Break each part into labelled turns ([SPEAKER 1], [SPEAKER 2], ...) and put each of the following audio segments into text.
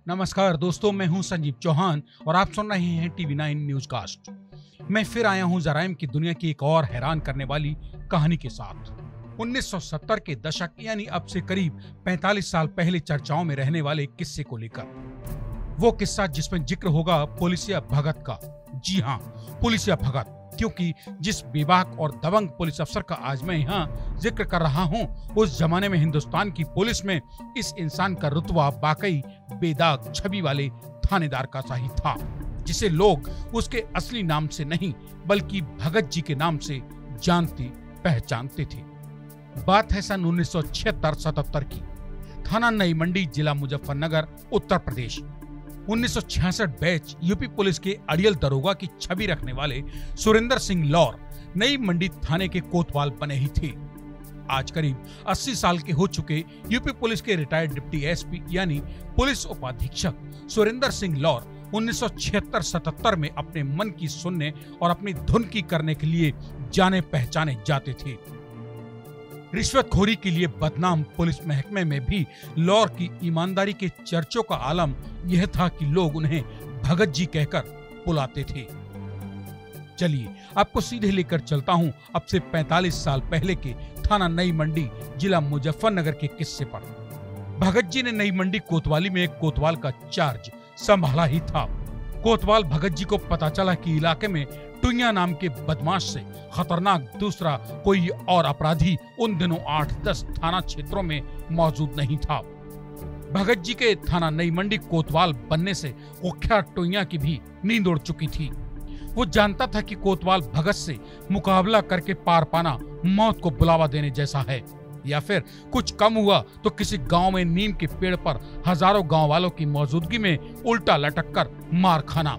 [SPEAKER 1] नमस्कार दोस्तों, मैं हूं संजीव चौहान और आप सुन रहे हैं टीवी9 न्यूज कास्ट। मैं फिर आया हूं जराइम की दुनिया की एक और हैरान करने वाली कहानी के साथ। 1970 के दशक यानी अब से करीब 45 साल पहले चर्चाओं में रहने वाले किस्से को लेकर। वो किस्सा जिसमें जिक्र होगा पुलिसिया भगत का। जी हाँ, पुलिसिया भगत, क्योंकि जिस बेबाक और दबंग पुलिस अफसर का आज मैं यहाँ जिक्र कर रहा हूँ, उस जमाने में हिंदुस्तान की पुलिस में इस इंसान का रुतबा वाकई बेदाग छवि वाले थानेदार का सा ही था, जिसे लोग उसके असली नाम से नहीं बल्कि भगत जी के नाम से जानते पहचानते थे। बात है सन 1976-77 की। थाना नई मंडी, जिला Muzaffarnagar, Uttar Pradesh. 1966 batch UP police के अड़ियल दरोगा की छवि रखने वाले सुरेंद्र सिंह लौर नई मंडी थाने के कोतवाल बने ही थे। आज करीब 80 साल के हो चुके यूपी पुलिस के रिटायर्ड डिप्टी एसपी यानी पुलिस उपाधीक्षक सुरेंद्र सिंह लौर 1976-77 में अपने मन की सुनने और अपनी धुन की करने के लिए जाने पहचाने जाते थे। रिश्वतखोरी के लिए बदनाम पुलिस महकमे में भी लौर की ईमानदारी के चर्चों का आलम यह था कि लोग उन्हें भगत जी कहकर बुलाते थे। चलिए आपको सीधे लेकर चलता हूं अब से 45 साल पहले के थाना नई मंडी, जिला मुजफ्फरनगर के किस्से पर। भगत जी ने नई मंडी कोतवाली में एक कोतवाल का चार्ज संभाला ही था। कोतवाल भगत जी को पता चला कि इलाके में टुइया नाम के बदमाश से खतरनाक दूसरा कोई और अपराधी उन दिनों 8-10 थाना क्षेत्रों में मौजूद नहीं था। भगत जी के थाना नई मंडी कोतवाल बनने से कुख्यात टुइया की भी नींद उड़ चुकी थी। वो जानता था कि कोतवाल भगत से मुकाबला करके पार पाना मौत को बुलावा देने जैसा है, या फिर कुछ कम हुआ तो किसी गांव में नीम के पेड़ पर हजारों गांव वालों की मौजूदगी में उल्टा लटक कर मार खाना,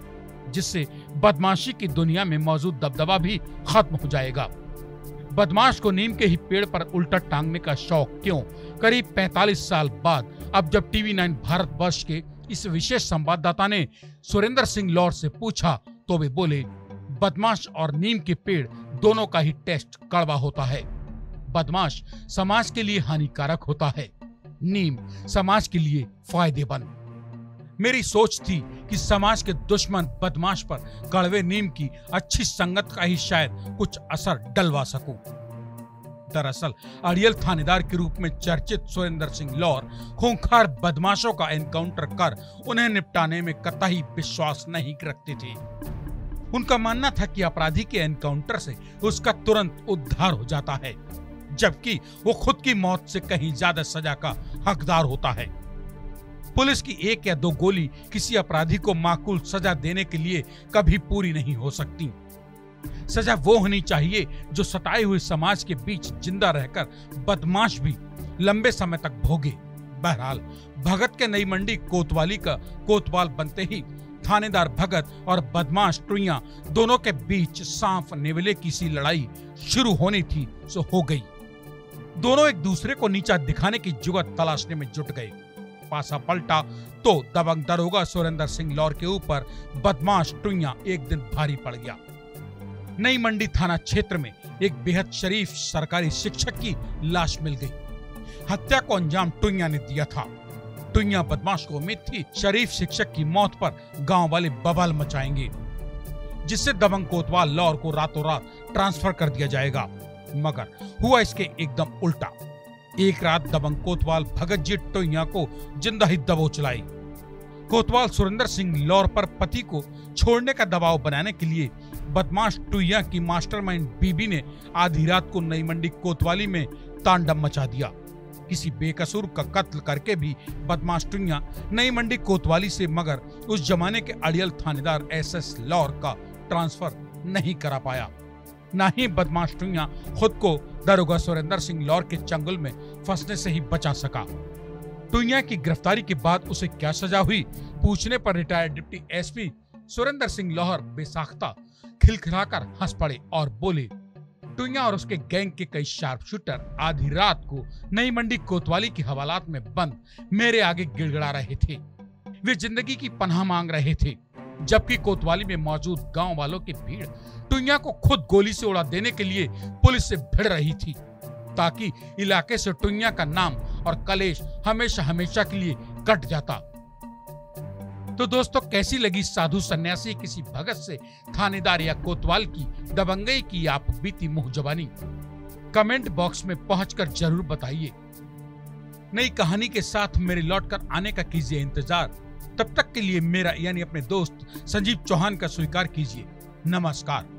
[SPEAKER 1] जिससे बदमाशी की दुनिया में मौजूद दबदबा भी खत्म हो जाएगा। बदमाश को नीम के ही पेड़ पर उल्टा टांगने का शौक क्यों? करीब 45 साल बाद अब जब टीवी9 भारतवर्ष के इस विशेष संवाददाता ने सुरेंद्र सिंह लौर से पूछा तो वे बोले, बदमाश और नीम के पेड़ दोनों का ही टेस्ट कड़वा होता है। बदमाश समाज के लिए हानिकारक होता है, नीम समाज के लिए फायदेमंद। मेरी सोच थी कि समाज के दुश्मन बदमाश पर कड़वे नीम की अच्छी संगत का ही शायद कुछ असर डलवा सकूं। दरअसल अड़ियल थानेदार के रूप में चर्चित सुरेंद्र सिंह लौर खूंखार बदमाशों का एनकाउंटर कर उन्हें निपटाने में कतई विश्वास नहीं रखते थे। उनका मानना था कि अपराधी के एनकाउंटर से उसका तुरंत उद्धार हो जाता है, जबकि वो खुद की मौत से कहीं ज्यादा सजा का हकदार होता है। पुलिस की 1 या 2 गोली किसी अपराधी को माकूल सजा देने के लिए कभी पूरी नहीं हो सकती। सजा वो होनी चाहिए जो सताए हुए समाज के बीच जिंदा रहकर बदमाश भी लंबे समय तक भोगे। बहरहाल भगत के नई मंडी कोतवाली का कोतवाल बनते ही थानेदार भगत और बदमाश टुइया दोनों के बीच सांप नेवले की सी लड़ाई शुरू होनी थी सो हो गई। दोनों एक दूसरे को नीचा दिखाने की जुगत तलाशने में जुट गए। पासा पलटा तो दबंग दरोगा सुरेंद्र सिंह लौर के ऊपर बदमाश टुइया एक दिन भारी पड़ गया। नई मंडी थाना क्षेत्र में एक बेहद शरीफ सरकारी शिक्षक की लाश मिल गई। हत्या को अंजाम टुइया ने दिया था। टुइया बदमाश को उम्मीद थी शरीफ शिक्षक की मौत पर गांव वाले बवाल मचाएंगे, जिससे दबंग कोतवाल लौर को रातों रात ट्रांसफर कर दिया जाएगा। मगर हुआ इसके एकदम उल्टा। एक रात दबंग कोतवाल भगत जी टुइया को जिंदा ही दबोच लाई। कोतवाल सुरेंद्र सिंह लौर पर पति को छोड़ने का दबाव बनाने के लिए बदमाश टुइया की मास्टरमाइंड बीबी ने आधी रात को नई मंडी कोतवाली में तांडव मचा दिया। किसी बेकसूर का कत्ल करके भी बदमाश टुइया नई मंडी कोतवाली से मगर उस जमाने के अड़ियल थानेदार SS लौर का ट्रांसफर नहीं करा पाया। ना ही बदमाश टुइया खुद को दरोगा सुरेंद्र सिंह लौर के चंगुल में फंसने से ही बचा सका। टुइया की गिरफ्तारी के बाद उसे क्या सजा हुई, पूछने पर retired deputy SP Surendra Singh Laur बेसाख्ता खिलखिलाकर हंस पड़े और बोले, टुइया और उसके गैंग के कई शार्प शूटर आधी रात को नई मंडी कोतवाली की हवालात में बंद मेरे आगे गिड़गिड़ा रहे थे। वे जिंदगी की पनाह मांग रहे थे, जबकि कोतवाली में मौजूद गांव वालों की भीड़ टुइया को खुद गोली से उड़ा देने के लिए पुलिस से भिड़ रही थी, ताकि इलाके से टुइया का नाम और कलेश हमेशा हमेशा के लिए कट जाता। तो दोस्तों, कैसी लगी साधु सन्यासी किसी भगत से थानेदार या कोतवाल की दबंगई की आप बीती मुंह जबानी? कमेंट बॉक्स में पहुंचकर जरूर बताइए। नई कहानी के साथ मेरे लौटकर आने का कीजिए इंतजार। तब तक के लिए मेरा यानी अपने दोस्त संजीव चौहान का स्वीकार कीजिए। नमस्कार।